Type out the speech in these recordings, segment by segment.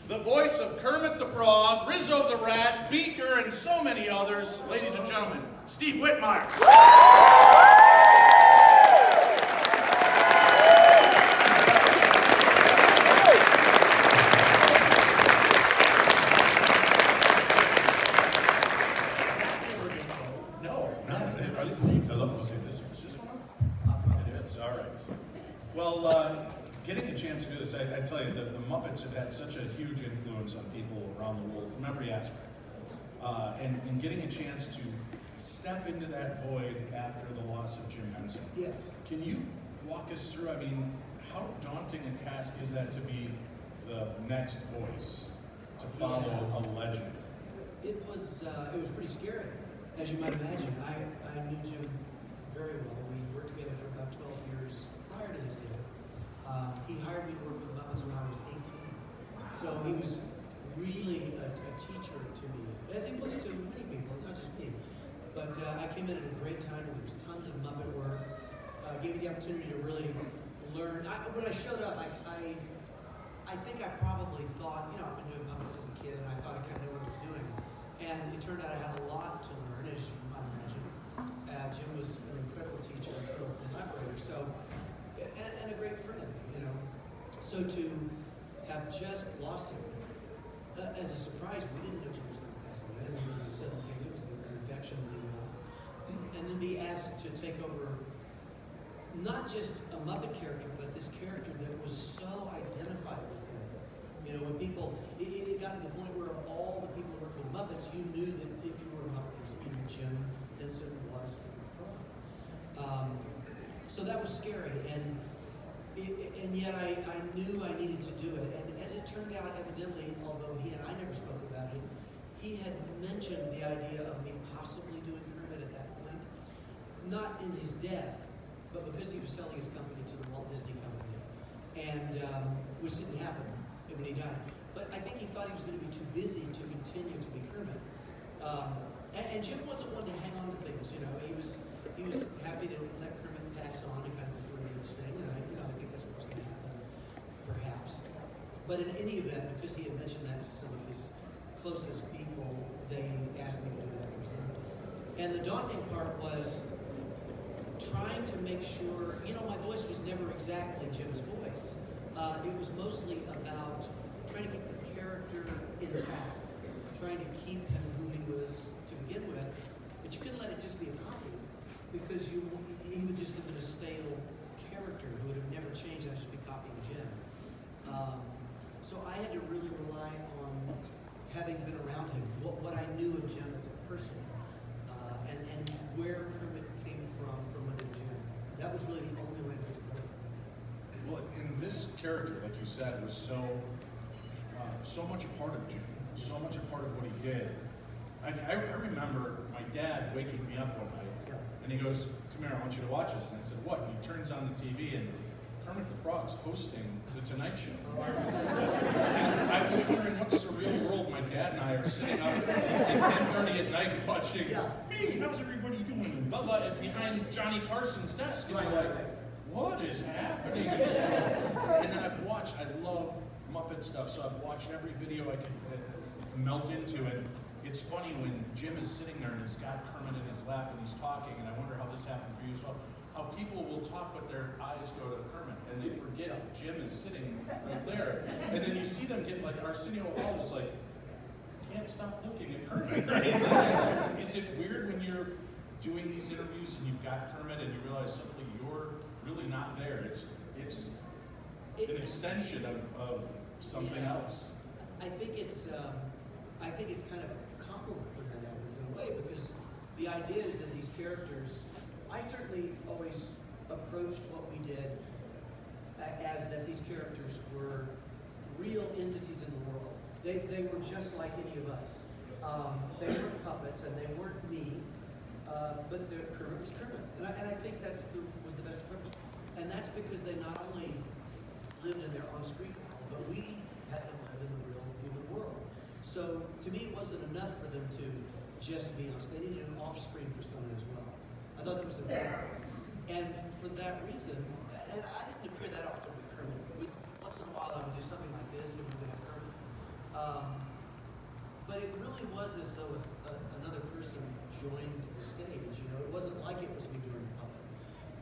the voice of Kermit the Frog, Rizzo the Rat, Beaker, and so many others, ladies and gentlemen, Steve Whitmire. Getting a chance to do this, I tell you, the Muppets have had such a huge influence on people around the world from every aspect. And getting a chance to step into that void after the loss of Jim Henson. Yes. Can you walk us through, I mean, how daunting a task is that to be the next voice, to follow a legend? It was pretty scary, as you might imagine. I knew Jim very well. We worked together for about 12 years prior to this deal. He hired me to work with the Muppets when I was 18. So he was really a teacher to me, as he was to many people, not just me. But I came in at a great time when there was tons of Muppet work. Gave me the opportunity to really learn. When I showed up, I think I probably thought, I've been doing Muppets as a kid, and I thought I kind of knew what I was doing. And it turned out I had a lot to learn, as you might imagine. Jim was an incredible teacher, an incredible collaborator, and a great friend, So to have just lost him, as a surprise, we didn't know Jim was going to pass away. It was a sudden thing. It was an infection that he got. And then be asked to take over not just a Muppet character, but this character that was so identified with him. When people, it got to the point where all the people who worked with Muppets, you knew that if you were a Muppet, Jim Henson was the Frog. So that was scary, and yet I knew I needed to do it. And as it turned out, evidently, although he and I never spoke about it, he had mentioned the idea of me possibly doing Kermit at that point. Not in his death, but because he was selling his company to the Walt Disney Company, and which didn't happen when he died. But I think he thought he was going to be too busy to continue to be Kermit. And Jim wasn't one to hang on to things. He was happy to let Kermit pass on and kind of this little thing, and I think that's what was going to happen, perhaps. But in any event, because he had mentioned that to some of his closest people, they asked me to do that. And the daunting part was trying to make sure, my voice was never exactly Jim's voice. It was mostly about trying to keep the character intact, trying to keep him who he was to begin with, but you couldn't let it just be a copy, because he would just have been a stale character who would have never changed. I'd just be copying Jim. So I had to really rely on having been around him, what I knew of Jim as a person, and where Kermit came from within Jim. That was really the only way to do it. Well, and this character, like you said, was so much a part of Jim, so much a part of what he did. I remember my dad waking me up one night, and he goes, "Come here, I want you to watch this." And I said, "What?" And he turns on the TV, and Kermit the Frog's hosting The Tonight Show. And I was wondering what surreal world my dad and I are sitting up at 10:30 at night watching, "Me, how's everybody doing?" And blah, blah, and behind Johnny Carson's desk. And you're like, what is happening in this world? And then I love Muppet stuff, so I've watched every video I could melt into. And it's funny when Jim is sitting there and he's got Kermit in his lap and he's talking, and I wonder how this happened for you as well, how people will talk but their eyes go to Kermit and they forget Jim is sitting right there. And then you see them get like, Arsenio Hall was like, can't stop looking at Kermit. Right? Is it weird when you're doing these interviews and you've got Kermit and you realize suddenly you're really not there? It's an extension of something else. I think it's kind of a compliment when that happens in a way, because the idea is that these characters, I certainly always approached what we did as that these characters were real entities in the world. They were just like any of us. They weren't puppets and they weren't me, but Kermit was Kermit. And I think was the best approach. And that's because they not only lived in their on-screen world, but we had them live in the real human world. So to me, it wasn't enough for them to just be us. They needed an off-screen persona as well. I thought that was important. And for that reason, and I didn't appear that often with Kermit. Once in a while I would do something like this and we would have Kermit. But it really was as though another person joined the stage. You know, it wasn't like it was me doing the puppet.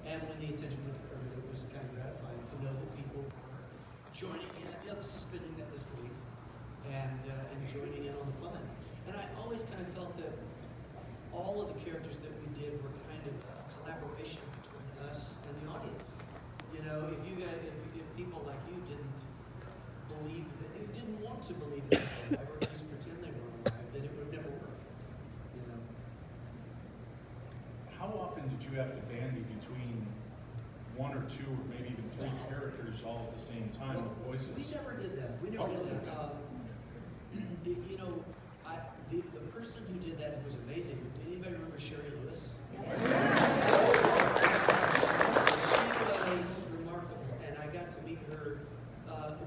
And when the attention went to Kermit, it was kind of gratifying to know that people were joining in, suspending that disbelief, and joining in on the fun. And I always kind of felt that all of the characters that we did were kind of a collaboration between us and the audience. You know, if people like you didn't believe that, you didn't want to believe that they were alive, or at least pretend they were alive, then it would never work. You know. How often did you have to bandy between one or two, or maybe even three characters all at the same time with voices? We never did that. We never did that. You know, the person who did that was amazing. Did anybody remember Sherry Lewis? She was remarkable, and I got to meet her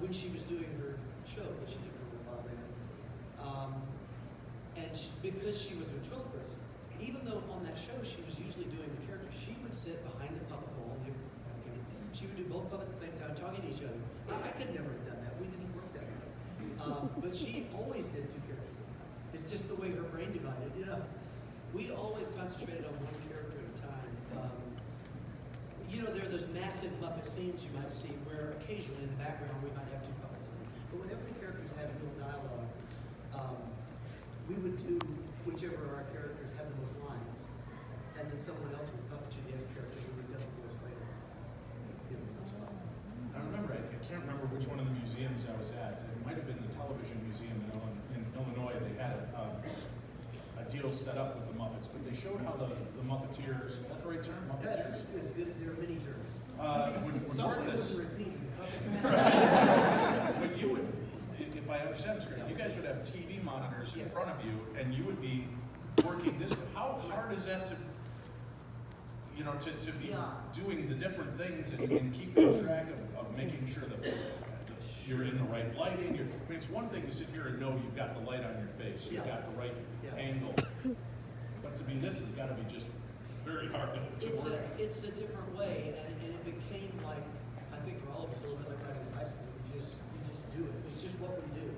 when she was doing her show that she did for a little while there. And because she was a ventriloquist, even though on that show she was usually doing the character, she would sit behind the puppet wall. She would do both puppets at the same time, talking to each other. I could never have done that. We didn't work that way. But she always did two characters at once. It's just the way her brain divided. You know, we always concentrated on one character at a time. You know, there are those massive puppet scenes you might see where occasionally in the background we might have two puppets in. But whenever the characters had real dialogue, we would do whichever of our characters had the most lines, and then someone else would puppet you the other character who would dub the voice later. I remember, I can't remember which one of the museums I was at. It might have been the television museum in Illinois. They had a deal set up with the Muppets, but they showed how the Muppeteers, is that the right term? Muppeteers? That's good. There are many terms. When Someone Marcus, wouldn't repeat it. when you would, if I understand this correctly, you guys would have TV monitors in front of you, and you would be working this way. How hard is that to be doing the different things and keeping track of making sure that you're in the right lighting? I mean, it's one thing to sit here and know you've got the light on your face, you've got the right angle, but to be this has got to be just very hard to work. It's a different way, and it became like, I think for all of us, a little bit like riding a bicycle. You just do it. It's just what we do.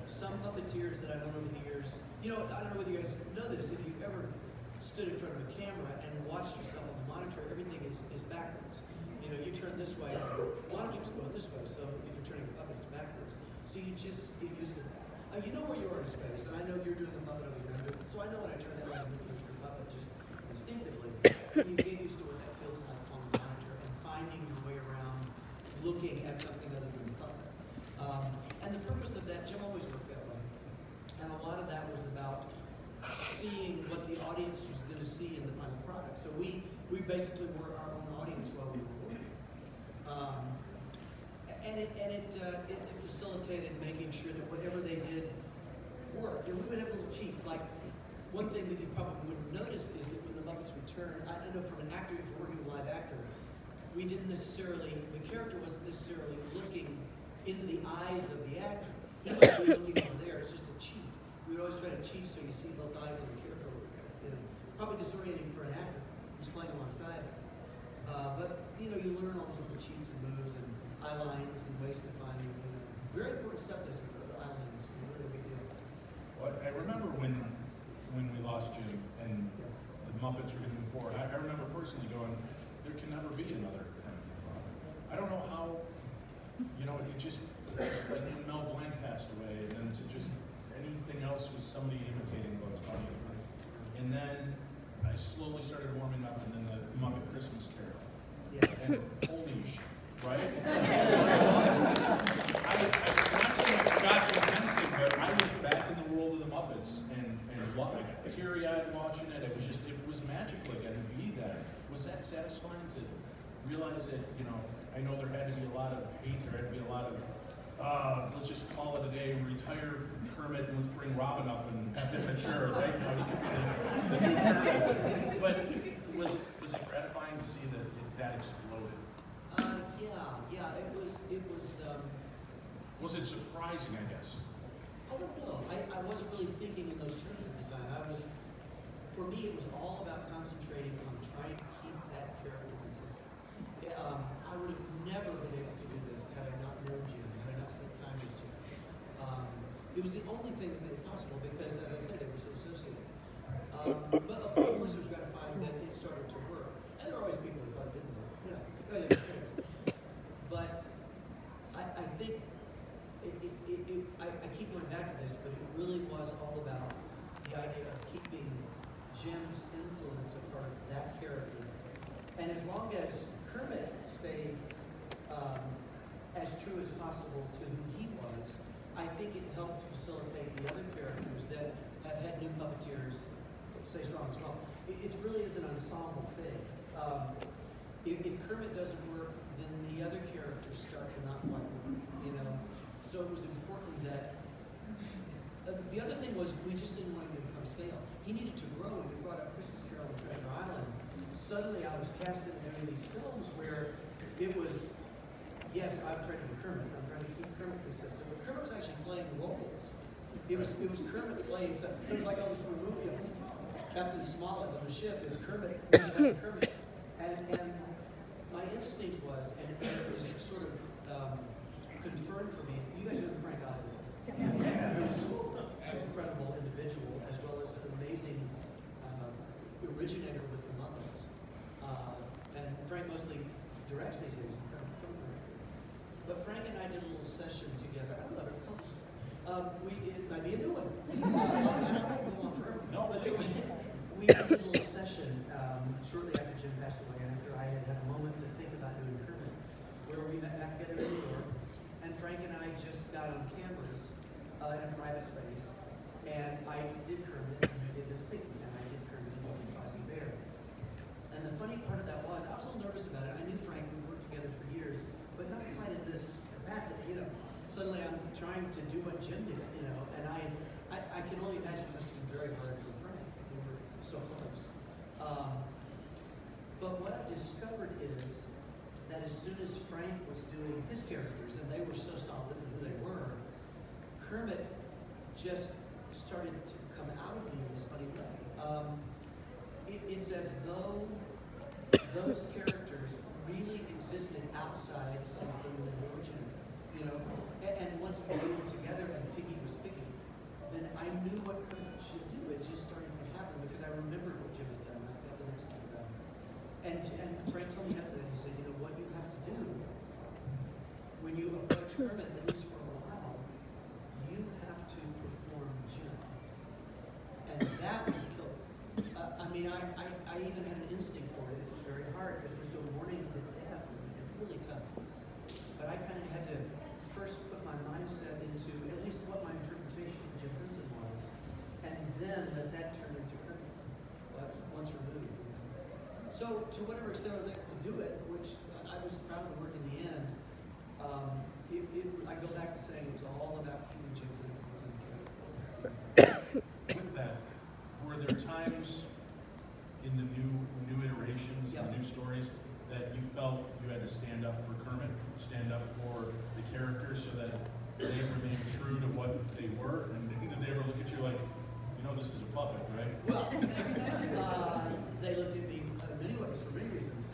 Some puppeteers that I've known over the years, you know, I don't know whether you guys know this, if you've ever stood in front of a camera and watched yourself on the monitor, everything is backwards. You know, you turn this way, the monitor's going this way, so if you're turning the puppet, it's backwards. So you just get used to that. You know where you are in space, and I know you're doing the puppet over here, so I know when I turn that way, I'm doing the puppet just instinctively. You get used to what that feels like on the monitor and finding your way around looking at something other than the puppet. And the purpose of that, Jim always worked that way. And a lot of that was about seeing what the audience was going to see in the final product. So we basically were our own audience while we were working. It facilitated making sure that whatever they did worked. And we would have little cheats. Like, one thing that you probably wouldn't notice is that when the Muppets returned, I know from an actor, if you're working with a live actor, we didn't necessarily, the character wasn't necessarily looking into the eyes of the actor. He might be looking over there. It's just a cheat. We would always try to cheat so you see both eyes of the character. You know, probably disorienting for an actor who's playing alongside us. But you know, you learn all those little cheats and moves and eye lines and ways to find them. You know, very important stuff. This is the eye lines. Really big deal. Well, I remember when we lost Jim and the Muppets were going to move forward. I remember personally going, there can never be another Kermit the Frog. I don't know how. You know, it just like when Mel Blanc passed away, and then to just anything else was somebody imitating Bugs Bunny. And then I slowly started warming up, and then the Muppet Christmas Carol. Yeah. And holy shit, right? I'm not saying I forgot Joe Henson, but I was back in the world of the Muppets, and I got teary-eyed watching it. It was magical again to be there. Was that satisfying to realize that, you know, I know there had to be a lot of hate, there had to be a lot of, let's just call it a day, retire Kermit and let's bring Robin up and have him mature, right? Now he can be the new Kermit. But was it gratifying to see that exploded? Yeah, it was. Was it surprising, I guess? I don't know. I wasn't really thinking in those terms at the time. For me, it was all about concentrating on trying to keep that character consistent. I would have never been able to do this had I not known Jim, had I not spent time with Jim. It was the only thing that made it possible because, as I said, they were so associated. But of course, it was gratifying that it started to work. And there were always people who thought it didn't work. But I think I keep going back to this, but it really was all about the idea of keeping Jim's influence a part of that character. And as long as Kermit stayed as true as possible to who he was, I think it helped facilitate the other characters that have had new puppeteers stay strong as well. It really is an ensemble thing. If Kermit doesn't work, then the other characters start to not quite work, you know? So it was important that, the other thing was we just didn't want him to become stale. He needed to grow. When we brought up Christmas Carol and Treasure Island, suddenly I was cast in doing these films where it was, yes, I'm trying to be Kermit, I'm trying to keep Kermit consistent, but Kermit was actually playing roles. It was Kermit playing some, so it was like all this movie, you know, Captain Smollett on the ship is Kermit, Kermit. And my instinct was, and it was sort of confirmed for me, you guys know who Frank Oz is. Who's an incredible individual, as well as an amazing originator with the Muppets. And Frank mostly directs these days, incredible film director. But Frank and I did a little session together. I don't know if I've told you. It might be a new one. I don't go on forever. No, but we did a little session shortly after Jim passed away, and after I had had a moment to think about doing Kermit, where we met back together in New York, and Frank and I just got on cameras in a private space, and I did Kermit, and he did Miss Piggy, and I did Kermit and Milton Fozzie Bear. And the funny part of that was, I was a little nervous about it. I knew Frank, we worked together for years, but not quite in this capacity, you know. Suddenly I'm trying to do what Jim did, you know, and I can only imagine it must have been very hard for Frank. We were so close. But what I discovered is that as soon as Frank was doing his characters, and they were so solid in who they were, Kermit just started to come out of me in this funny way. It's as though those characters really existed outside of the movie original, you know? And once they were together and Piggy was Piggy, then I knew what Kermit should do. It just started to happen because I remembered what Jim had done, and I felt the next thing about it. And Frank told me after that, he said, you know, what you have to do when you approach Kermit, at least for a while, you have to perform Jim. And that was a killer. I mean, I even had an instinct for it. It was very hard because we're still mourning his death, and really tough. But I kind of had to first put my mindset into at least what my interpretation of Jim Henson was, and then let that turn into Kermit once removed. So to whatever extent I was able to do it, which I was proud of the work in the end, I go back to saying it was all about keeping Jim's influence in the character. With that, were there times in the new iterations, the new stories, that you felt you had to stand up for Kermit, stand up for the characters so that they remained true to what they were, and did they ever look at you like, you know, this is a puppet, right? Well, they looked at me in many ways for many reasons.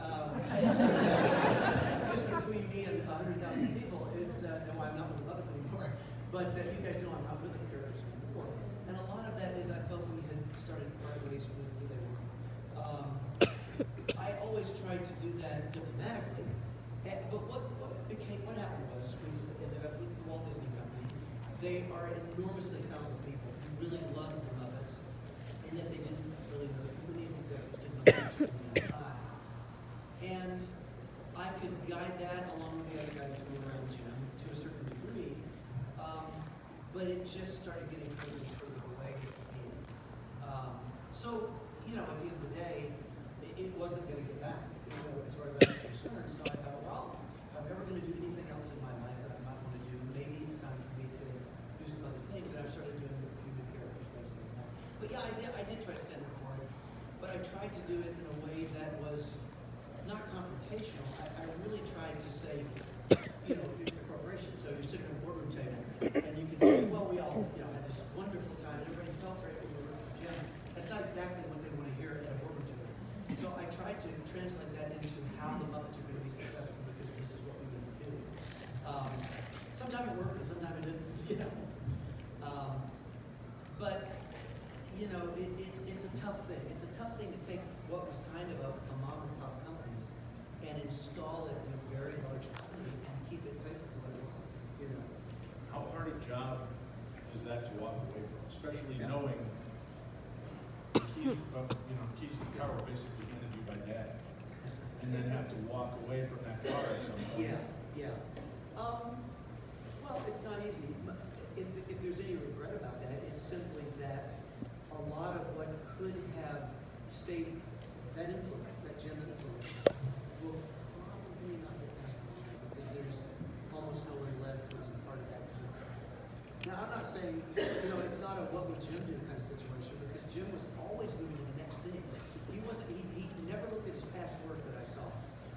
Just between me and 100,000 people, it's why I'm not with the Muppets anymore. But you guys know I'm not with the characters anymore. And a lot of that is I felt we had started part ways with who they were. I always tried to do that diplomatically. But what happened was we ended up with the Walt Disney Company. They are enormously talented people who really loved the Muppets, and yet they didn't really know, many of the executives didn't know from the inside. And I could guide that along with the other guys who were around Jim to a certain degree, but it just started getting further and further away from me. So, you know, at the end of the day, it wasn't going to get back, you know, as far as I was concerned. So I thought, well, if I'm ever going to do anything else in my life that I might want to do, maybe it's time for me to do some other things. And I've started doing a few new characters based on that. But yeah, I did try to stand up for it, but I tried to do it in a way that was not confrontational. I really tried to say, you know, it's a corporation, so you're sitting at a boardroom table, and you can say, well, we all, you know, had this wonderful time. Everybody felt great when we were for Jim. That's not exactly what they want to hear at a boardroom table. So I tried to translate that into how the Muppets are going to be successful because this is what we need to do. Sometimes it worked and sometimes it didn't, you know. tough thing. It's a tough thing to take what was kind of a mom and pop company and install it in a very large company and keep it faithful to what it was, you know. How hard a job is that to walk away from, especially knowing keys, keys to the car were basically handed you by dad, and then have to walk away from that car at some point? Yeah. Well, it's not easy. If there's any regret about that, it's simply that a lot of what could have stayed, that influence, that gym influence, will probably not get passed along because there's almost no one left who was a part of that time. Now, I'm not saying, it's not a what would Jim do kind of situation because Jim was always moving to the next thing. He never looked at his past work that I saw.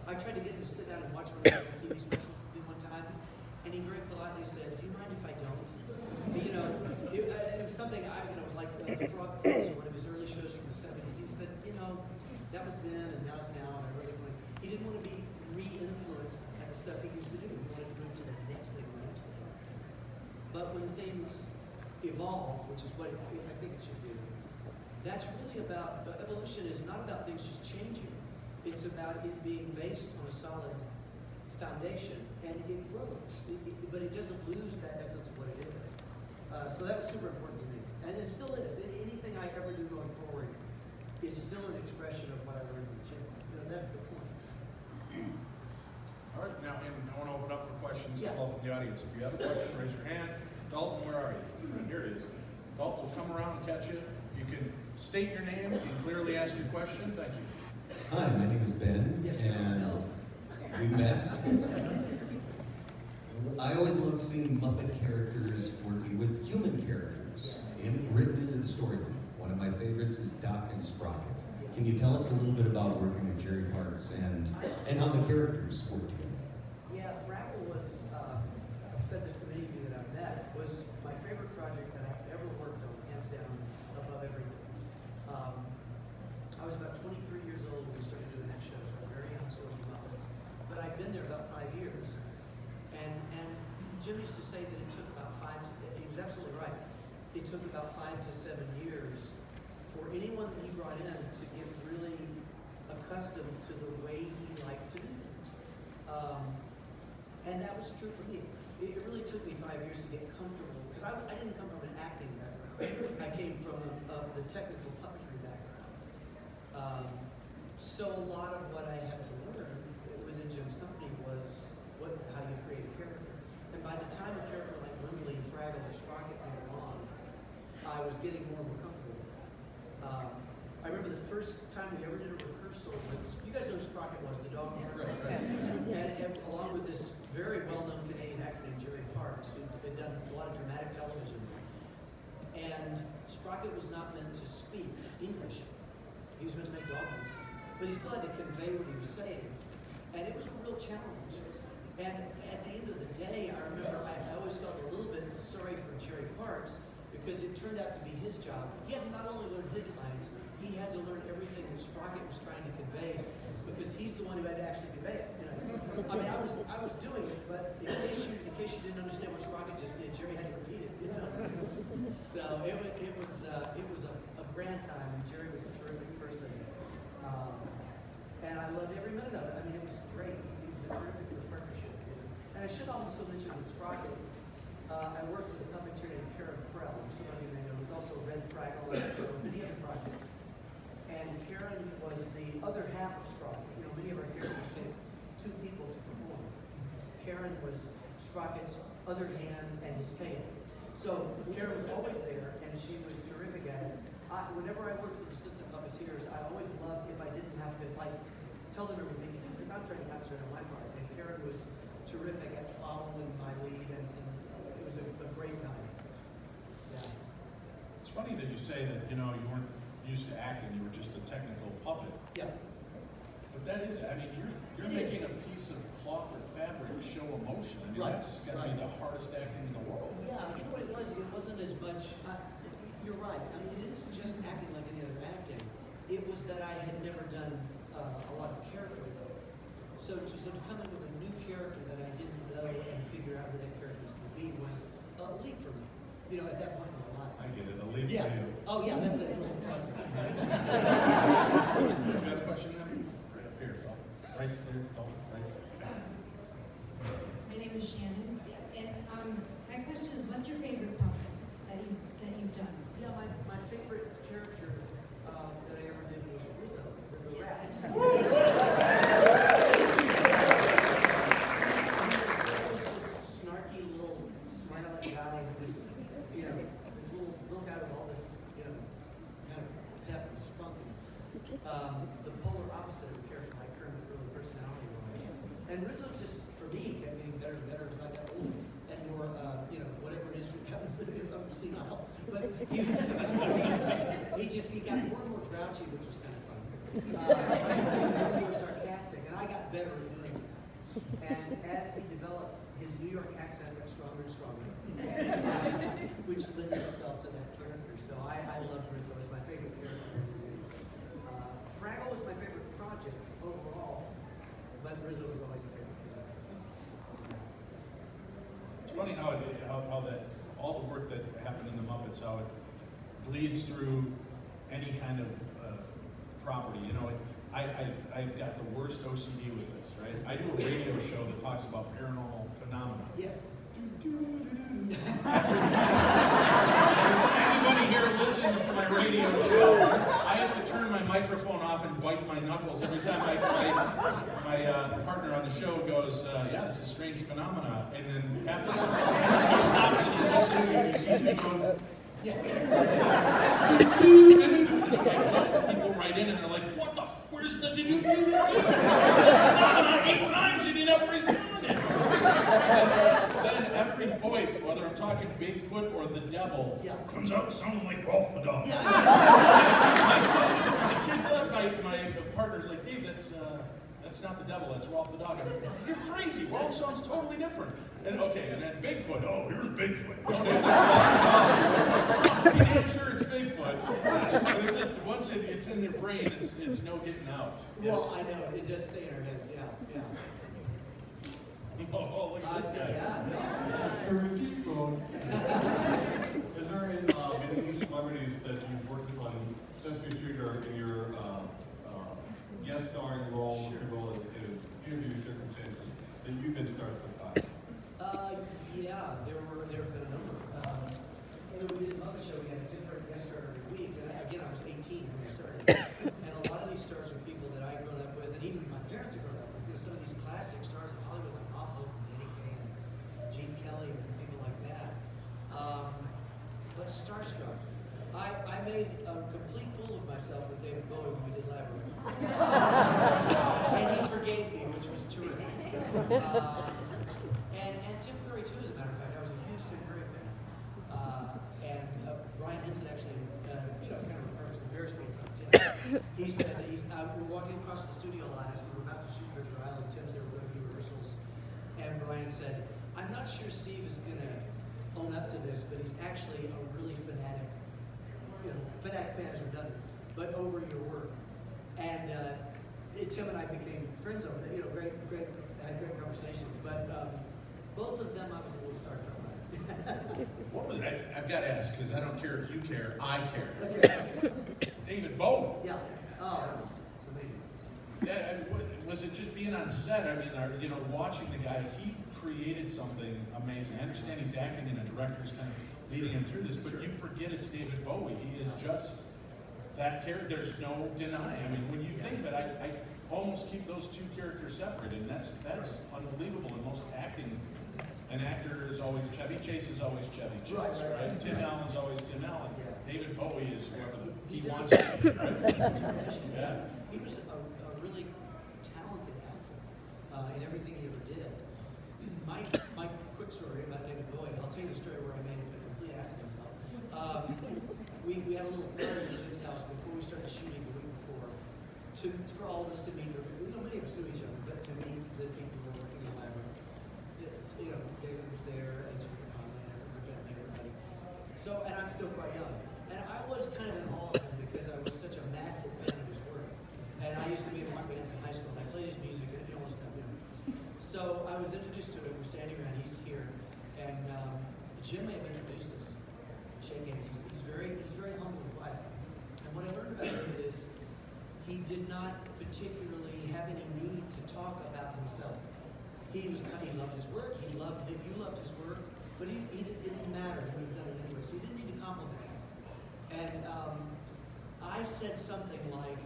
I tried to get him to sit down and watch one of his TV specials with me one time, and he very politely said, "Do you mind if I don't?" It was something was like the Frog Prince, one of his early shows from the '70s. He said, that was then and now it's now, and I really want. He didn't want to be re-influenced by the stuff he used to do. He wanted to move to the next thing, the next thing. But when things evolve, which is what I think it should do, that's really about evolution. Is not about things just changing. It's about it being based on a solid foundation, and it grows, but it doesn't lose that essence of what it is. So that was super important to me, and it still is. Anything I ever do going forward is still an expression of what I learned in the gym. That's the point. All right, now, and I want to open up for questions Yeah. as well from the audience. If you have a question, raise your hand. Dalton, where are you? Here it is. Dalton will come around and catch you. If you can state your name and clearly ask your question, thank you. Hi, my name is Ben, Yes, sir. and we met. I always love seeing Muppet characters working with human characters written into the storyline. One of my favorites is Doc and Sprocket. Can you tell us a little bit about working with Jerry Parks and how the characters work together? Yeah, Fraggle was, I've said this to many of you that I've met, was my favorite project that I ever worked on, hands down, above everything. I was about 23 years old when we started doing that show, so I was very young, so I was Muppets. But I'd been there about 5 years. And Jim used to say that it took about he was absolutely right. It took about 5 to 7 years for anyone that he brought in to get really accustomed to the way he liked to do things. And that was true for me. It really took me 5 years to get comfortable, because I didn't come from an acting background. I came from the technical puppetry background. So a lot of what I had to learn within Jim's company was how you create a character. And by the time a character like Wimbley, Fraggle, or Sprocket came along, I was getting more and more comfortable with that. I remember the first time we ever did a rehearsal with, you guys know who Sprocket was, the dog on Fraggle. And along with this very well-known Canadian actor named Jerry Parks, who had done a lot of dramatic television. And Sprocket was not meant to speak English. He was meant to make dog noises. But he still had to convey what he was saying. And it was a real challenge. And at the end of the day, I remember I always felt a little bit sorry for Jerry Parks because it turned out to be his job. He had to not only learn his lines, he had to learn everything that Sprocket was trying to convey because he's the one who had to actually convey it. I mean, I was doing it, but in case you didn't understand what Sprocket just did, Jerry had to repeat it. So it was a grand time, and Jerry was a terrific person, and I loved every minute of it. I mean, it was great. It was a terrific partnership. And I should also mention with Sprocket, I worked with a puppeteer named Karen Krell, who some of you may know, who's also Red Fraggle and many other projects. And Karen was the other half of Sprocket. Many of our characters take 2 people to perform. Karen was Sprocket's other hand and his tail. So Karen was always there, and she was terrific at it. Whenever I worked with assistant puppeteers, I always loved if I didn't have to tell them everything to do, because I'm trying to concentrate on my part. And Karen was terrific at following my lead, and it was a great time. Yeah. It's funny that you say that, you weren't used to acting, you were just a technical puppet. Yeah. But that is, you're making a piece of cloth or fabric show emotion. That's got to be the hardest acting in the world. Yeah, you know what it was? It wasn't as much, you're right. It isn't just acting like any other acting. It was that I had never done a lot of character work. So to come in with a new character that I didn't know and figure out who that character was going to be was a leap for me. you know, at that point in my life. I get it. I'll leave it Yeah. to you. Oh, yeah, that's a little fun. Did you have a question then? Right up here. Oh, right there. Oh, right there. My name is Shannon, and my question is, what's your favorite puppet that you've done? Yeah, my favorite character that I ever did was Rizzo, the rat. He was this snarky little smiling guy who was, you know, this little guy with all this, you know, kind of pep and spunk. The polar opposite of the character my current really personality was. And Rizzo just, for me, kept getting better and better as I got older and more, you know, whatever it is that happens to him, I'm senile. But he got more and more grouchy, which was kind of fun. More and more sarcastic, and I got better at doing that. And as he developed, his New York accent got stronger and stronger, which lent itself to that character. So I loved Rizzo as my favorite character. Fraggle was my favorite project overall, but Rizzo was always the favorite character. It's funny how that all the work that happened in the Muppets, how it bleeds through any kind of property. You know, I've got the worst OCD with this, right? I do a radio show that talks about paranormal phenomena. Yes. Anybody here listens to my radio show, I have to turn my microphone off and bite my knuckles every time my partner on the show goes, yeah, this is strange phenomena. And then half the time he stops and he looks at me and he sees me going, people write in and they're like, what the, where's the phenomena 8 times and he never responded. Then every voice, whether I'm talking Bigfoot or the devil, comes out sounding like Rolf the dog. Yeah. My kids, my partner's like, Dave, that's not the devil, that's Rolf the dog. I'm like, you're crazy. Rolf sounds totally different. And then Bigfoot. Oh, here's Bigfoot. I'm damn sure it's Bigfoot, but it's just once it's in their brain, it's no getting out. Well, I know it does stay in our heads. Yeah. Oh, look at this guy. Is there any celebrities that you've worked with on Sesame Street or in your guest starring role, if you will, in interview circumstances that you've been starstruck by? Yeah, there have been a number. When we did the Muppet Show, we had a different guest star every week. And again, I was 18 when we started. And a lot of these stars are people that I grew up with, and even my parents have grown up with. You know, some of these classic stars of Hollywood, like Bob Hope and Danny Kaye and Gene Kelly and people like that. But starstruck. I made a complete fool of myself with David Bowie when we did Labyrinth. And he forgave me, which was terrific. And Tim Curry too, as a matter of fact. I was a huge Tim Curry fan. And Brian Henson actually, kind of embarrassed me in front of Tim. He said that we were walking across the studio line as we were about to shoot Treasure Island. Tim's there, we're going to do rehearsals. And Brian said, I'm not sure Steve is going to own up to this, but he's actually a really fanatic. Fanatic fan is redundant, but over your work. And Tim and I became friends over there. Had great conversations. But both of them, I was a little starstruck by. What was I've got to ask, because I don't care if you care, I care. Okay. David Bowie. Yeah. Oh, it was amazing. Yeah, was it just being on set? I mean, watching the guy, he created something amazing. I understand he's acting and a director's kind of leading him through this, but you forget it's David Bowie. He is just that character. There's no denying. I mean, when you think that, I almost keep those two characters separate, and that's unbelievable. In most acting, an actor is always Chevy Chase is always Chevy Chase, right? Tim Allen's always Tim Allen. Yeah. David Bowie is whoever he did wants to be, right? Yeah. He was a really talented actor in everything he ever did. My quick story about David Bowie, I'll tell you the story where I made a complete ass of myself. We had a little party at Jim's house before we started shooting the week before for all of us to meet. Many of us knew each other, but to meet the people who were working in the Labyrinth. David was there, and Jim Conley, and the family, everybody. So, and I'm still quite young. And I was kind of in awe of him because I was such a massive fan of his work. And I used to be in rock bands in high school, and I played his music, and all this stuff. So I was introduced to him. We're standing around. He's here, and Jim may have introduced us. shake hands. He's very humble and quiet. And what I learned about him is he did not particularly have any need to talk about himself. He loved his work. You loved his work, but it didn't matter. He would have done it anyway, so he didn't need to compliment him. And I said something like,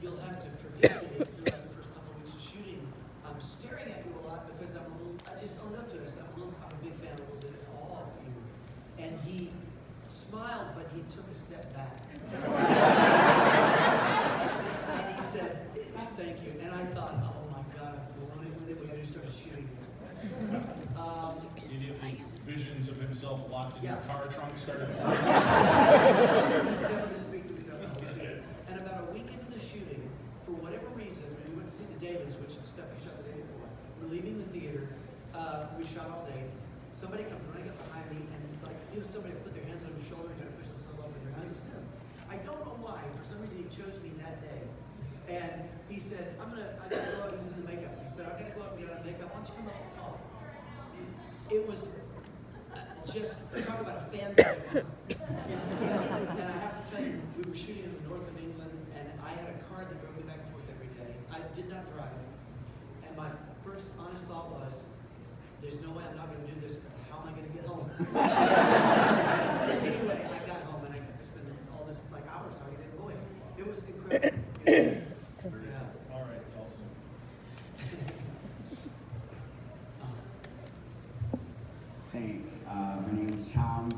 "You'll have to forgive me throughout the first couple of weeks of shooting. I'm staring at you a lot because I just owned up to it. I'm a big fan of a little bit of all of you." And he smiled, but he took a step back. And he said, "Thank you." And I thought, "Oh my God, I've blown it with it. We had to start shooting." Immediately, visions of himself locked in Yeah. your car trunk started. He's never going to speak to me throughout the whole shoot. And about a week into the shooting, for whatever reason, we went to see the dailies, which is stuff we shot the day before. We're leaving the theater. We shot all day. Somebody comes running up behind me, and somebody put their hands on your shoulder and kind of push themselves off the ground. It was him. I don't know why. For some reason, he chose me that day. And he said, I gotta go out and do the makeup. He said, I gotta go out and get out of makeup. Why don't you come up and talk? It was just, talk about a fan thing. And I have to tell you, we were shooting in the north of England, and I had a car that drove me back and forth every day. I did not drive. And my first honest thought was, there's no way I'm not going to do this, but how am I going to get home? Anyway, I got home, and I got to spend all this, hours talking to him. Boy, it was incredible. Yeah. All right, Dalton. Thanks. My name is Tom.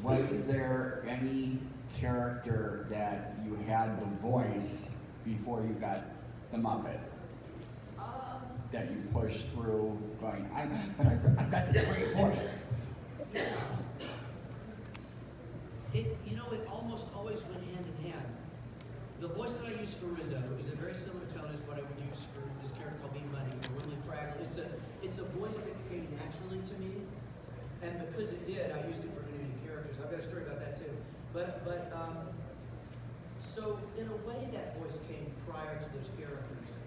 Was there any character that you had the voice before you got the Muppet? That you pushed through going, I've got this great voice. It almost always went hand in hand. The voice that I use for Rizzo is a very similar tone as what I would use for this character called Bean Bunny, or Willie Fraggle. It's a voice that came naturally to me, and because it did, I used it for many characters. I've got a story about that too. So in a way, that voice came prior to those characters.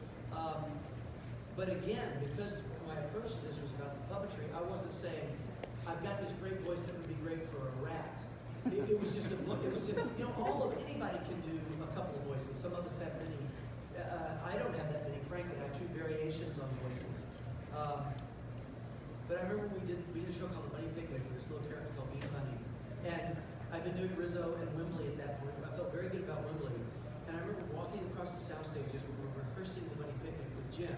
But again, because my approach to this was about the puppetry, I wasn't saying, I've got this great voice that would be great for a rat. It was just anybody can do a couple of voices. Some of us have many. I don't have that many, frankly. I have 2 variations on voices. But I remember we did a show called The Bunny Picnic with this little character called Bean Bunny. And I've been doing Rizzo and Wembley at that point. I felt very good about Wembley. And I remember walking across the sound stages when we were rehearsing The Bunny Picnic with Jim.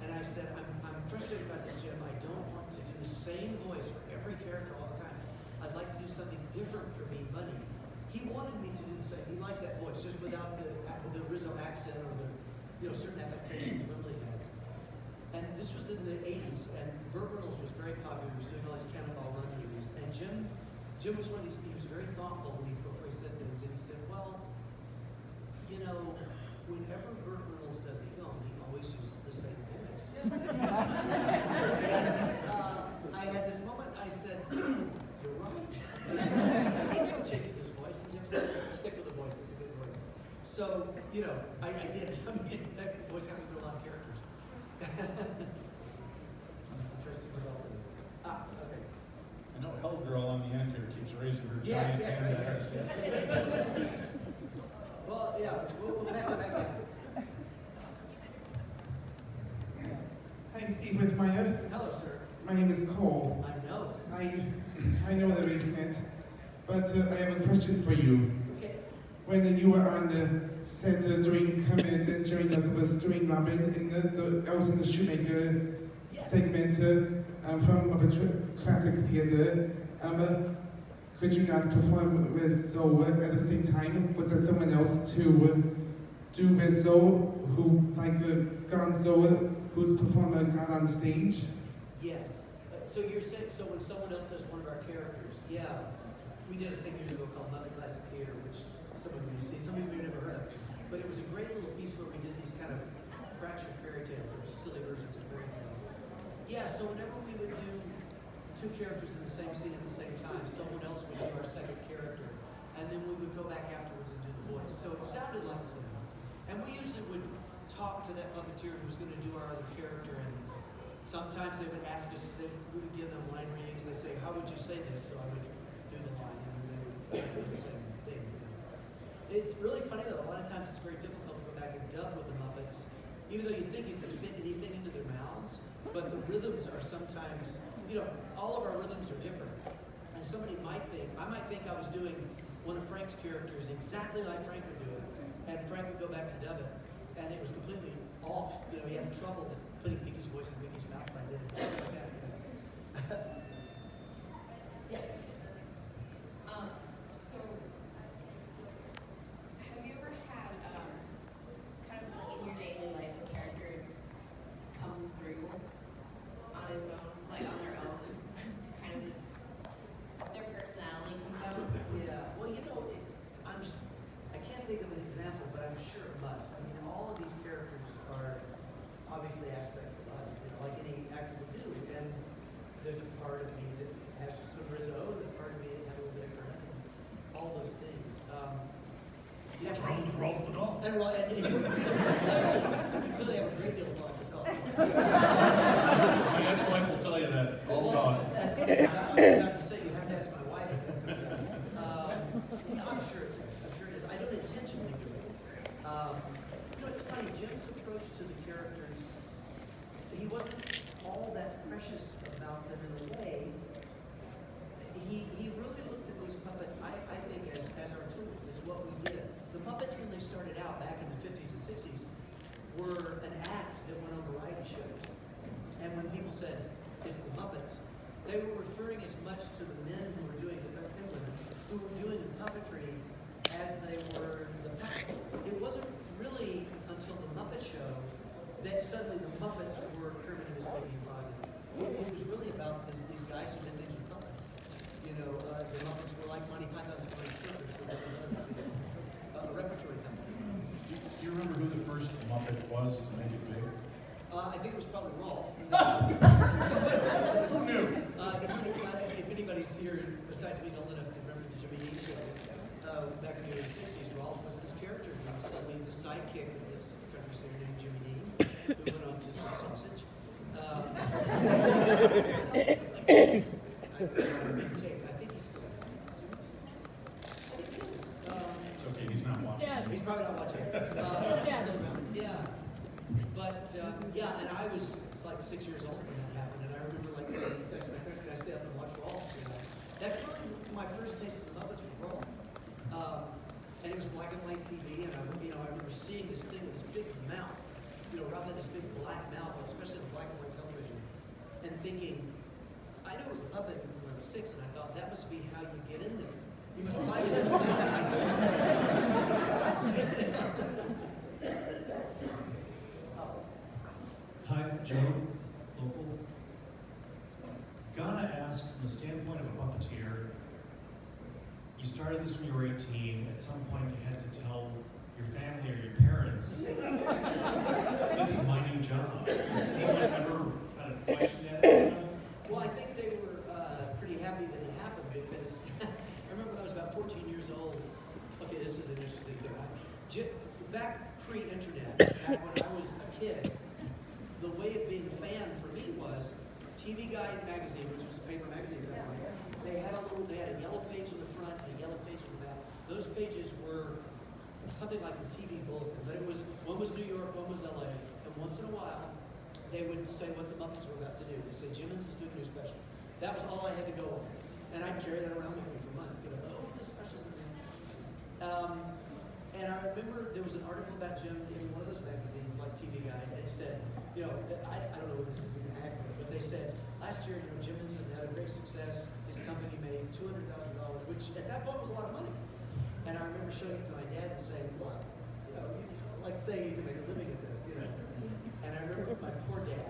And I said, I'm frustrated about this, Jim. I don't want to do the same voice for every character all the time. I'd like to do something different for Bean Bunny. He wanted me to do the same. He liked that voice, just without the Rizzo accent or the certain affectations Wembley had. And this was in the 80s, and Burt Reynolds was very popular. He was doing all these Cannonball Run movies. And Jim was one of these, he was very thoughtful before he said things. And he said, well, whenever Burt Reynolds does a film, he always uses the same voice. And I had this moment, I said, you're right. He never changes his voice. And Jim said, stick with the voice, it's a good voice. So, I did. That voice got me through a lot of characters. I'm trying to see what else it is. Okay. I know Hellgirl on the end here keeps raising her Yes, giant yes, hand right ass. here. Well, yeah, we'll pass it back in. Hi, Steve Whitmire. Hello, sir. My name is Cole. I know. I know that we've met, but I have a question for you. Okay. When you were on the set during Comet and Jerry Nelson was doing Robin I was in the Shoemaker segment from a classic theater. Could you not perform Rizzo at the same time? Was there someone else to do Rizzo who, like Gonzo, whose performer got on stage? Yes. So you're saying, so when someone else does one of our characters, yeah. We did a thing years ago called Muppet Classic Theater, which some of you may see, some of you may have never heard of. But it was a great little piece where we did these kind of fractured fairy tales, or silly versions of fairy tales. Yeah, so whenever we would do 2 characters in the same scene at the same time, someone else would do our second character, and then we would go back afterwards and do the voice. So it sounded like the same. And we usually would talk to that puppeteer who's going to do our other character, and sometimes they would ask us, we would give them line readings. They say, how would you say this? So I would do the line, and then they would do the same thing. It's really funny though. A lot of times it's very difficult to go back and dub with the Muppets, even though you think you could fit anything into their mouths. But the rhythms are sometimes, all of our rhythms are different. And somebody might think, I might think I was doing one of Frank's characters exactly like Frank would do it, and Frank would go back to dub it, and it was completely off. He had trouble putting Piggy's voice in Piggy's mouth when I did it, something like that. Yes. So, have you ever had kind of like in your daily life a character come through on his own, like on their own, kind of just their personality comes out? Yeah. Well, I can't think of an example, but I'm sure it must. I mean, all of these characters are obviously aspects of us, like any actor would do. And there's a part of me that has some Rizzo, and a part of me that had a little bit of Kermit, and all those things. What's wrong with Rolf the dog? And you clearly have a great deal of love for dog. My ex-wife will tell you that all the time. That's funny. I was about to say you have to ask my wife if that comes out. I'm sure it is. I'm sure it is. I don't intentionally do it. It's funny. Jim's approach to the characters, he wasn't all that precious about them in a way. He really looked at these puppets, I think, as our tools. It's what we did. The Muppets, when they started out back in the 50s and 60s, were an act that went on variety shows. And when people said, it's the Muppets, they were referring as much to the men who were doing and women who were doing the puppetry as they were the puppets. It wasn't really until the Muppet Show that suddenly the Muppets were Kermit and Miss Piggy and Fozzie. It was really about these guys who did things with puppets. The Muppets were like Monty Python's Funny Circus, or a repertory company. Do you remember who the first Muppet was to make it big? I think it was probably Rolf. Who knew? If anybody's here, besides me, is old enough to remember the Jimmy Dean show, back in the early 60s, Rolf was this character who was suddenly the sidekick of this country singer named Jimmy Dean, who went on to some sausage. I think he's still I think he is. It's okay, he's not watching. He's probably not watching. He's still around. Yeah. But, and I was like 6 years old when that happened, and I remember saying to my parents, can I stay up and watch Rolf? That's really my first taste of the Muppets was Rolf. And it was black and white TV, and I remember seeing this thing with this big mouth. Ralph had this big black mouth, especially on black and white television, and thinking, I knew it was a puppet when I was 6, and I thought that must be how you get in there. You must climb it in. Hi, Joe, local. Gotta ask, from the standpoint of a puppeteer, you started this when you were 18. At some point, you had to tell your family or your parents, this is my new job. Anyone ever kind of questioned that at the time? Well, I think they were pretty happy that it happened because I remember when I was about 14 years old. Okay, this is an interesting thing. Back pre-internet, back when I was a kid, the way of being a fan for me was TV Guide magazine, which was a paper magazine at that point. They had a yellow page in the front and a yellow page in the back. Those pages were something like the TV bulletin, but one was New York, one was LA, and once in a while they would say what the Muppets were about to do. They say Jimmins is doing a new special. That was all I had to go on, and I'd carry that around with me for months. Oh, this special's going to be. And I remember there was an article about Jim in one of those magazines, like TV Guide, and it said, I don't know if this is even accurate, but they said, last year, Jim Henson had a great success. His company made $200,000, which at that point was a lot of money. And I remember showing it to my dad and saying, look, like saying you can make a living at this, And I remember my poor dad,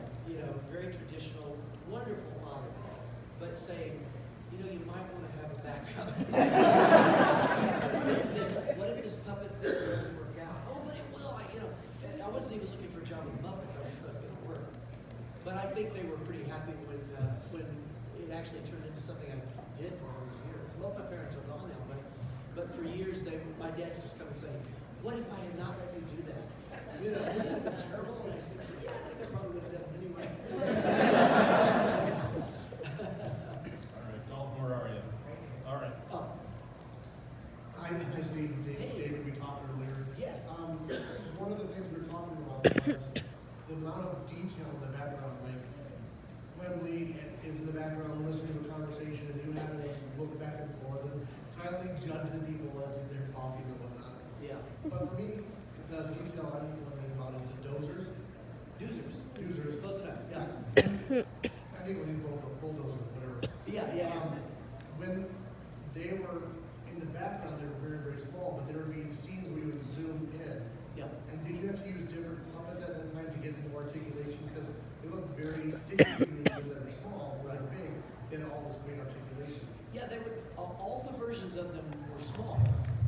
very traditional, wonderful father, but saying, you might want to have a backup. What if this puppet thing doesn't work out? Oh, but it will. I wasn't even looking for a job with Muppets. I just thought it was going to work. But I think they were pretty happy when it actually turned into something I did for all these years. Both my parents are gone now, but for years, my dad just come and say, what if I had not let you do that? Wouldn't it have been terrible? And I said, yeah, I think I probably would have done it anyway. All right, Dalton, where are you? All right. Oh, But for me, the detail I'm wondering about is the dozers. Doozers. Close enough. Yeah. I think it was bulldozer, whatever. Yeah. When they were in the background, they were very, very small, but there would be scenes where you would zoom in. Yeah. And did you have to use different puppets at that time to get more articulation? Because they look very sticky when they're small, when they're big, they had all this great articulation. Yeah, they were. All the versions of them were small.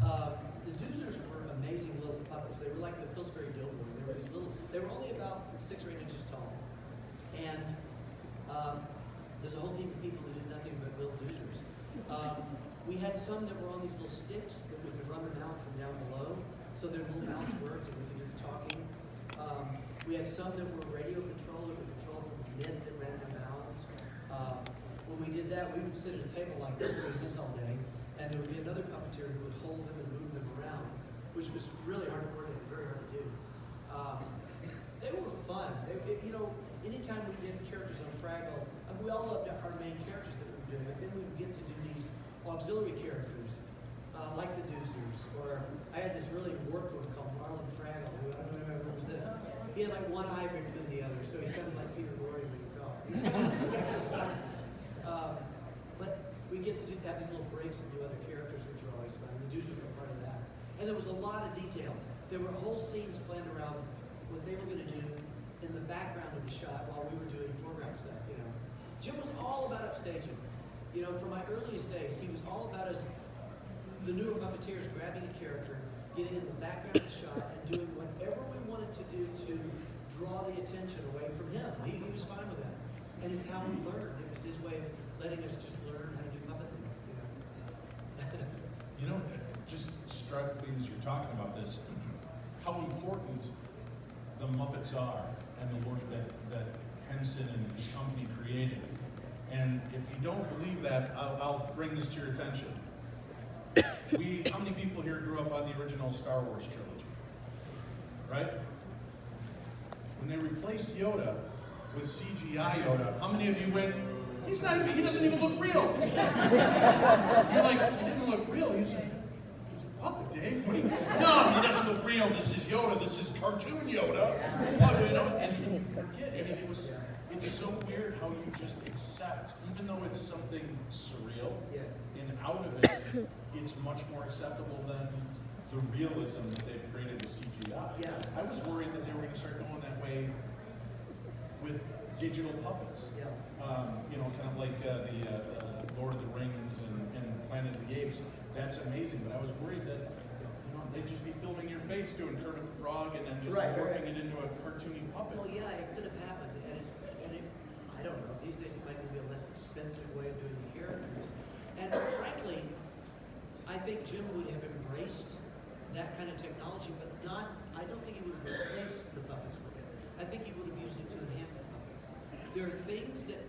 The Doozers were amazing little puppets. They were like the Pillsbury Doughboy. They were these little. They were only about 6 or 8 inches tall, and there's a whole team of people who did nothing but build Doozers. We had some that were on these little sticks that we could run them out from down below, so their little mouths worked and we could do the talking. We had some that were radio controlled that would control from men that ran their mouths. When we did that, we would sit at a table like this doing this all day, and there would be another puppeteer who would hold them and move them around, which was really hard to coordinate, very hard to do. They were fun. Anytime we did characters on Fraggle, we all loved our main characters that we were doing, but then we would get to do these auxiliary characters, like the Doozers, or I had this really warped one called Marlon Fraggle, who I don't know if everyone remembers this. He had like one eye bigger than the other, so he sounded like Peter Lorre when he talked. He sounded like a Texas scientist. But we get to have these little breaks and do other characters, which are always fun. The Doozers were part of that. And there was a lot of detail. There were whole scenes planned around what they were going to do in the background of the shot while we were doing foreground stuff, Jim was all about upstaging. From my earliest days, he was all about us, the newer puppeteers, grabbing a character, getting in the background of the shot, and doing whatever we wanted to do to draw the attention away from him. He was fine with that. And it's how we learned. It was his way of letting us just learn how to do puppet things, It just struck me as you're talking about this, how important the Muppets are and the work that Henson and his company created. And if you don't believe that, I'll bring this to your attention. How many people here grew up on the original Star Wars trilogy? Right? When they replaced Yoda with CGI Yoda, how many of you went, he doesn't even look real. You're like, he didn't look real. He's a puppet, Dave. No, he doesn't look real. This is Yoda. This is cartoon Yoda. And you forget. It's so weird how you just accept, even though it's something surreal. Yes. And out of it, it's much more acceptable than the realism that they've created with CGI. Yeah. I was worried that they were going to start going that way with digital puppets. Yeah. Kind of like the Lord of the Rings and Planet of the Apes. That's amazing, but I was worried that they'd just be filming your face doing Kermit the Frog and then just morphing it into a cartoony puppet. Well, yeah, it could have happened, I don't know. These days it might even be a less expensive way of doing the characters. And frankly, I think Jim would have embraced that kind of technology, but I don't think he would have replaced the puppets with it. I think he would have used it to enhance the puppets. There are things that,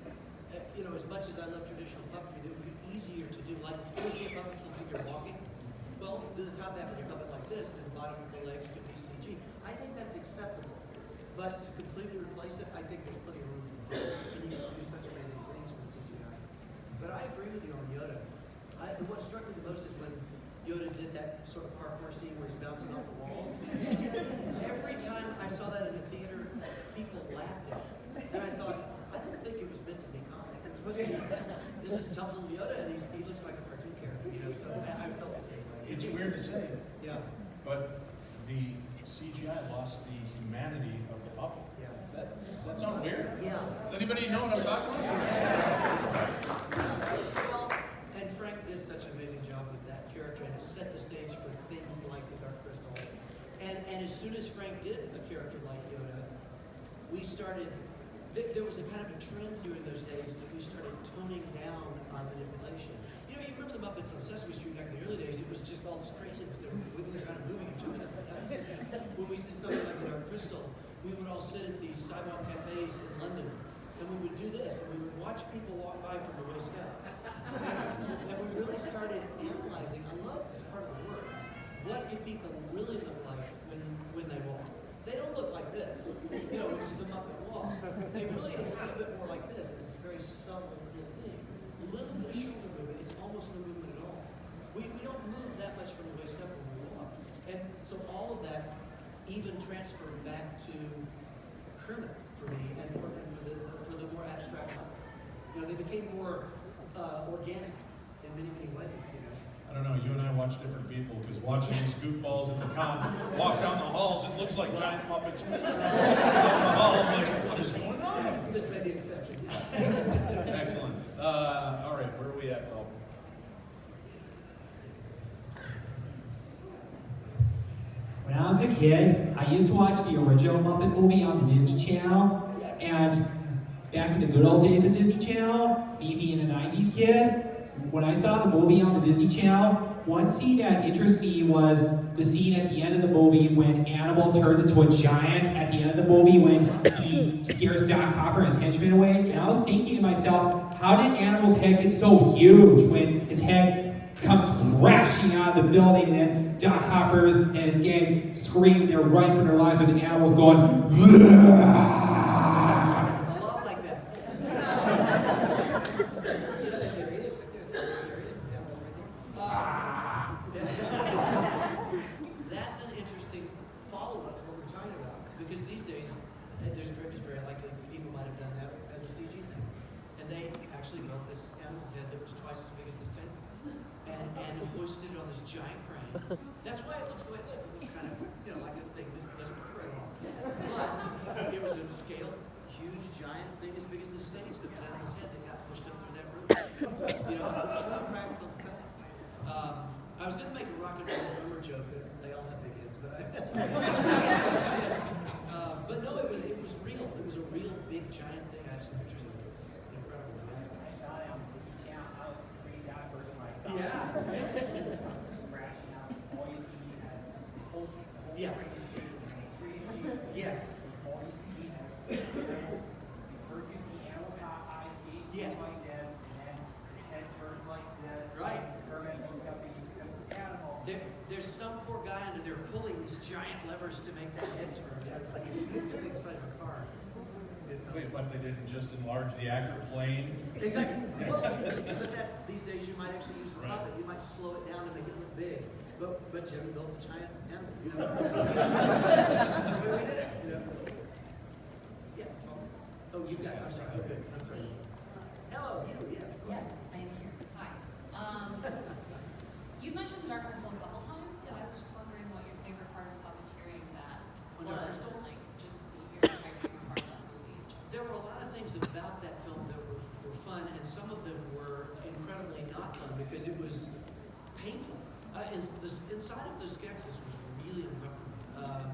as much as I love traditional puppetry, that would be easier to do. Like, you see a puppet figure walking? Well, do the top half of the puppet like this, and the bottom of the legs could be CG. I think that's acceptable. But to completely replace it, I think there's plenty of room for growth, and you can do such amazing things with CGI. But I agree with you on Yoda. What struck me the most is when Yoda did that sort of parkour scene where he's bouncing off the walls. Every time I saw that in the theater, people laughed at it. And I thought, I don't think it was meant to be comic. It was supposed to be, this is tough little Yoda, and he looks like a cartoon character, so I felt the same way. It's weird to say, Yeah. but the CGI lost the humanity of the puppet. Yeah. Does that sound weird? Yeah. Does anybody know what I'm talking about? Well, and Frank did such an amazing job with that character, and it set the stage for things like the Dark Crystal. And as soon as Frank did a character like Yoda, we started. There was a kind of a trend during those days that we started toning down our manipulation. You remember the Muppets on Sesame Street back in the early days? It was just all this craziness. They were wiggling around and moving and jumping up and down. When we did something like the Dark Crystal, we would all sit at these sidewalk cafes in London, and we would do this, and we would watch people walk by from the waist up. And we really started analyzing. I love this part of the work. What do people really look like when they walk? They don't look like this, which is the Muppet walk. It's a little bit more like this. It's this very subtle little thing. A little bit of shoulder movement. It's almost no movement at all. We don't move that much from the waist up when we walk. And so all all of that even transferred back to Kermit for me, and for the more abstract puppets. You know, they became more organic in many, many ways. You know. I don't know, you and I watch different people, because watching these goofballs at the con walk down the halls, it looks like giant Muppets moving around down the hall. I'm like, what is going on? This may be an exception. Excellent. All right, where are we at, Paul? When I was a kid, I used to watch the original Muppet movie on the Disney Channel. Yes. And back in the good old days of Disney Channel, me being a 90s kid, when I saw the movie on the Disney Channel, one scene that interested me was the scene at the end of the movie when Animal turns into a giant at the end of the movie when he scares Doc Hopper and his henchmen away. And I was thinking to myself, how did Animal's head get so huge when his head comes crashing out of the building, and then Doc Hopper and his gang scream, they're running for their lives, and the Animal's going, "Bleh." A lot like that. There he is, right there. There he is, the devil's right there. That's an interesting follow-up to what we're talking about, because these days, it's very likely people might have done that as a CG thing. And they actually built this animal head that was twice as big as this table. And hoisted it on this giant crane. That's why it looks the way it looks. It looks kind of, you know, like a thing that doesn't work very well. But it was a scale, huge, giant thing as big as the stage that was Animal's head that got pushed up through that roof. You know, a truly practical effect. I was going to make a rock and roll drummer joke that they all have big heads, but I guess I just did. But no, it was real. It was a real big giant thing. I have some pictures of it. It's incredible. Yeah. Yeah. Yes. Yes. Right. There's some poor guy under there pulling these giant levers to make that head turn. Yeah, it's like it's huge thing the size of a car. Wait, but they didn't just enlarge the actor plane? Exactly. Well, you see, but that's these days you might actually use the puppet. You might slow it down to make it look big. But Jimmy built a giant animal. You know, that's the way we did it. You know. Yeah. Oh, you got it. I'm sorry. Oh, good. I'm sorry. Hello, you. Yes, of course. Yes, I am here. Hi. You've mentioned the Dark Crystal a couple times, and I was just wondering what your favorite part of puppeteering that On Dark was, Crystal? like just your entire favorite part of that movie. There were a lot of things about that film that were fun, and some of them were incredibly not fun because it was painful. Inside of those Skeksis was really uncomfortable.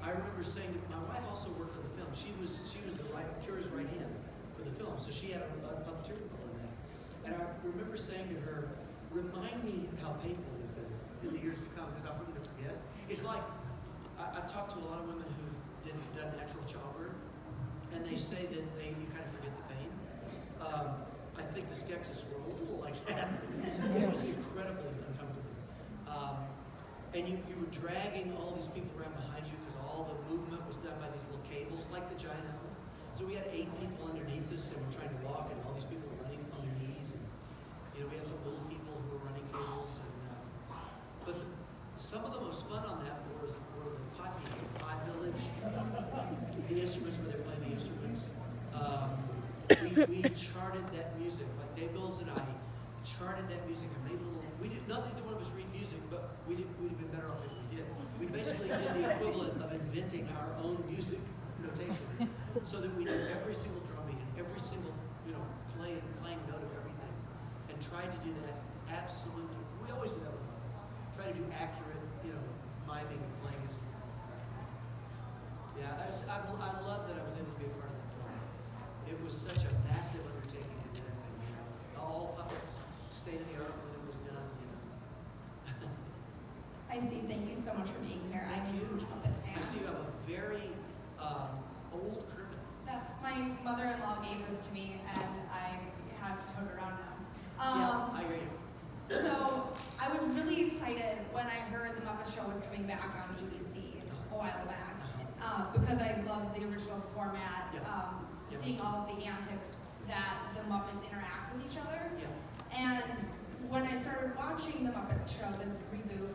I remember saying that my wife also worked on the film. She was Kira's right hand for the film, so she had a puppeteer role in that. And I remember saying to her, "Remind me how painful this is in the years to come, because I'm going to forget." It's like I've talked to a lot of women who've done natural childbirth, and they say that you kind of forget the pain. I think the Skeksis were a little like that. It was incredibly uncomfortable. And you were dragging all these people around behind you because all the movement was done by these little cables, like the giant animal. So we had 8 people underneath us, and we're trying to walk, and all these people were running on their knees. And, you know, we had some little people who were running cables. But some of the most fun on that were the pot village, the instruments where they're playing the instruments. We charted that music, like Dave Goelz and I charted that music and made little. Neither one of us read music, but we'd have been better off if we did. We basically did the equivalent of inventing our own music notation, so that we knew every single drum beat and every single playing note of everything, and tried to do that absolutely. We always do that with puppets. Try to do accurate, miming of playing instruments and stuff. Yeah, I love that I was able to be a part of that film. It was such a massive undertaking to do that thing. All puppets, state of the art when it was done. Hi, Steve. Thank you so much for being here. I'm a huge Muppet fan. I see you have a very old Kermit. That's my mother-in-law gave this to me, and I have to tote it around now. Yeah, I hear you. So I was really excited when I heard the Muppet Show was coming back on ABC a while back, because I loved the original format, seeing all of the antics that the Muppets interact with each other. Yeah. And when I started watching the Muppet Show, the reboot,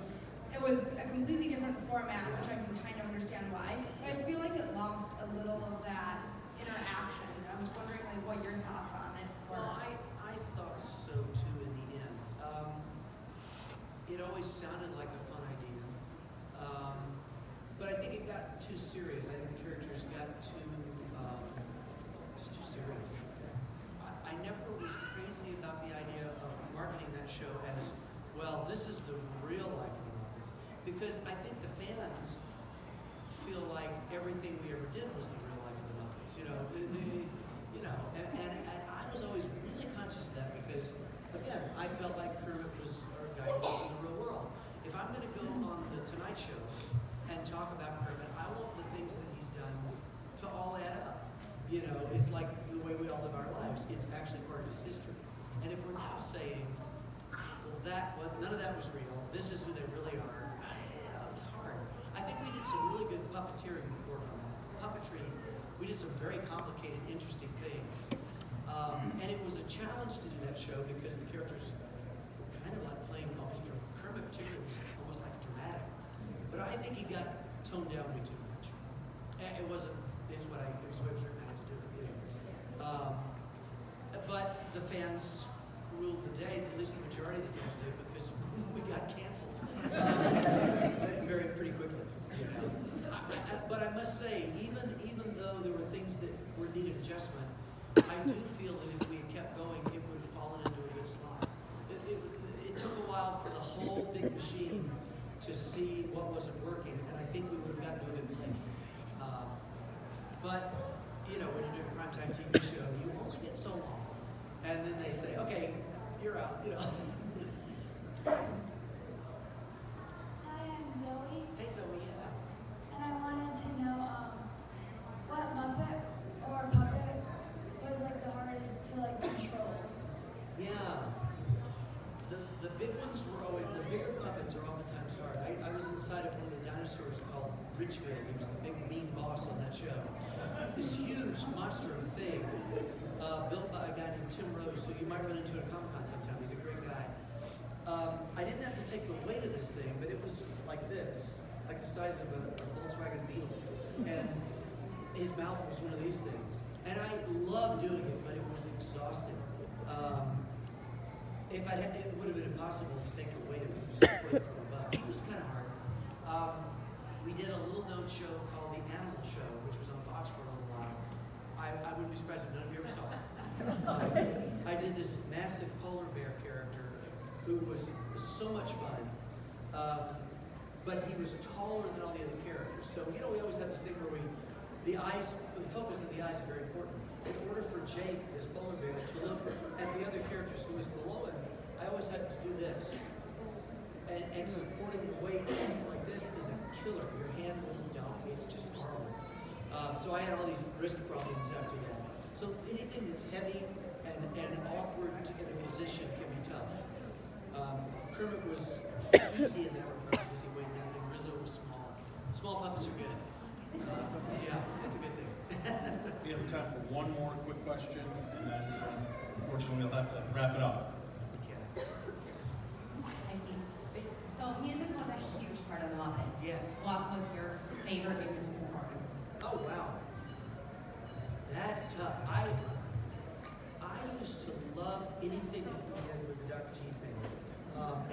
it was a completely different format, which I can kind of understand why. But I feel like it lost a little of that interaction. I was wondering like what your thoughts on it were. Well, I thought so too in the end. It always sounded like a fun idea. But I think it got too serious. I think the characters got just too serious. I never was crazy about the idea of marketing that show as, well, this is the real life of the Muppets. Because I think the fans feel like everything we ever did was the real life of the Muppets. And I was always really conscious of that because, again, I felt like Kermit was our guy who was in the real world. If I'm going to go on the Tonight Show and talk about Kermit, I want the things that he's done to all add up. It's like the way we all live our lives. It's actually part of his history. And if we're now saying, well, none of that was real, this is who they really are, it was hard. I think we did some really good puppeteering work on that. Puppetry, we did some very complicated, interesting things. And it was a challenge to do that show because the characters were kind of like playing almost, Kermit particularly was almost like dramatic. But I think he got toned down way too much. And it was what it was written out to do. But the fans ruled the day, at least the majority of the fans did, because we got canceled pretty quickly. But I must say, even though there were things that were needed adjustment, I do feel that if we had kept going, it would have fallen into a good slot. It took a while for the whole big machine to see what wasn't working, and I think we would have gotten to a good place. But, when you're doing a primetime TV show, you only get so long. And then they say, okay, you're out, Hi, I'm Zoe. Hey, Zoe, yeah. And I wanted to know what Muppet or puppet was like the hardest to control. Yeah. The big ones were always, the bigger puppets are oftentimes hard. I was inside of one of the dinosaurs called Richfield. He was the big mean boss on that show. This huge monster of a thing, built by a guy named Tim Rose, who you might run into at a Comic-Con sometime. He's a great guy. I didn't have to take the weight of this thing, but it was like this, like the size of a Volkswagen Beetle. And his mouth was one of these things. And I loved doing it, but it was exhausting. It would have been impossible to take the weight of it and support it from above. It was kind of hard. We did a little known show called The Animal Show, which was on Fox for a little while. I wouldn't be surprised if none of you ever saw it. I did this massive polar bear character who was so much fun, but he was taller than all the other characters. So, we always have this thing where the focus of the eyes is very important. In order for Jake, this polar bear, to look at the other characters who was below him, I always had to do this. And supporting the weight like this is a killer. Your hand won't down. It's just horrible. So I had all these wrist problems after that. So anything that's heavy and awkward in a position can be tough. Kermit was easy in that regard because he weighed nothing. Rizzo was small. Small puppets are good. Yeah, it's a good thing. We have time for one more quick question, and then unfortunately we'll have to wrap it up. Hi, Steve. So music was a huge part of the Muppets. Yes. What was your favorite musical performance? Oh, wow. That's tough. I used to love anything that we did with the Dr. Teeth band.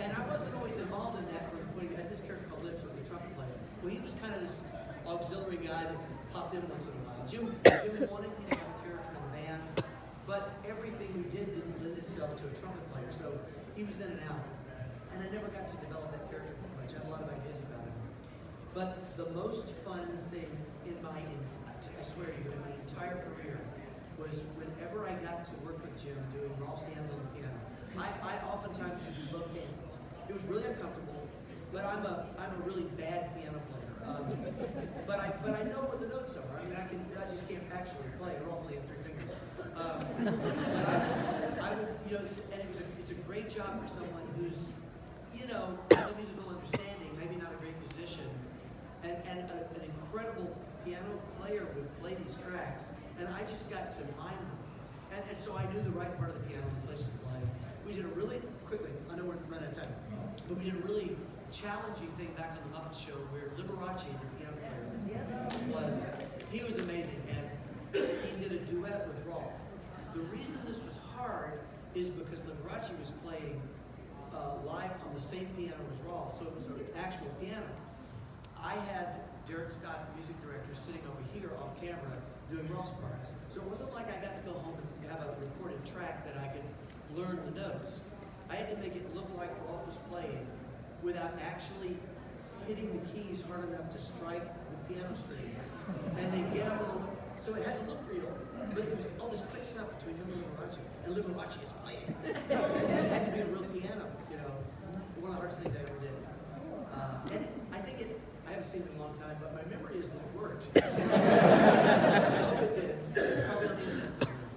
And I wasn't always involved in that I had this character called Lips with the trumpet player. Well, he was kind of this auxiliary guy that popped in once in a while. Jim wanted me to have a character in the band, but everything we did didn't lend itself to a trumpet player, so he was in and out. And I never got to develop that character very much. I had a lot of ideas about him. But the most fun thing I swear to you, in my entire career, was whenever I got to work with Jim doing Rolf's hands on the piano. I oftentimes would do both hands. It was really uncomfortable, but I'm a really bad piano player. But I know where the notes are. I mean, I just can't actually play. Rolf only had 3 fingers. But I would, and it's a great job for someone who's, has a musical understanding, maybe not a great musician, and an incredible piano player would play these tracks, and I just got to mime them. And so I knew the right part of the piano and the place to play. We did a really, quickly, I know we're running out of time, but we did a really challenging thing back on the Muppet Show where Liberace, the piano player, he was amazing, and he did a duet with Rolf. The reason this was hard is because Liberace was playing live on the same piano as Rolf, so it was an actual piano. I had Derek Scott, the music director, sitting over here off camera doing Rolf's parts. So it wasn't like I got to go home and have a recorded track that I could learn the notes. I had to make it look like Rolf was playing without actually hitting the keys hard enough to strike the piano strings. And they get out of the way. So it had to look real, but it was all this quick stuff between him and Liberace. And Liberace is playing. It had to be a real piano, you know. One of the hardest things I ever did. And I think I haven't seen it in a long time, but my memory is that it worked. I hope it did. It's probably on the internet somewhere.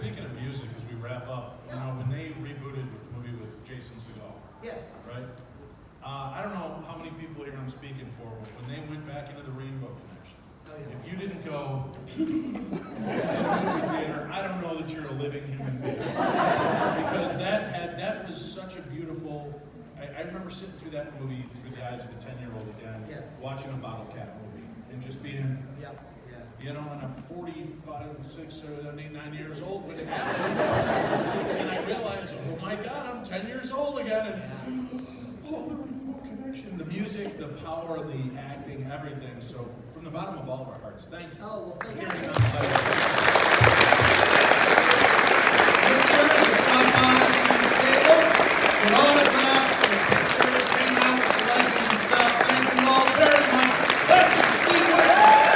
Speaking of music, as we wrap up, you know, when they rebooted the movie with Jason Segel, yes, right? I don't know how many people here I'm speaking for, but when they went back into the Rainbow Connection, if you didn't go to the movie theater, I don't know that you're a living human being. Because that was such a beautiful. I remember sitting through that movie through the eyes of a 10-year-old again, watching a Bottle Cap movie, and just being, you know, and I'm 45, 6, 7, 8, 9 years old when it happened. And I realized, oh my God, I'm 10 years old again. And oh, the Rainbow Connection, the music, the power, the acting, everything. So from the bottom of all of our hearts, thank you. Oh, well, thank you.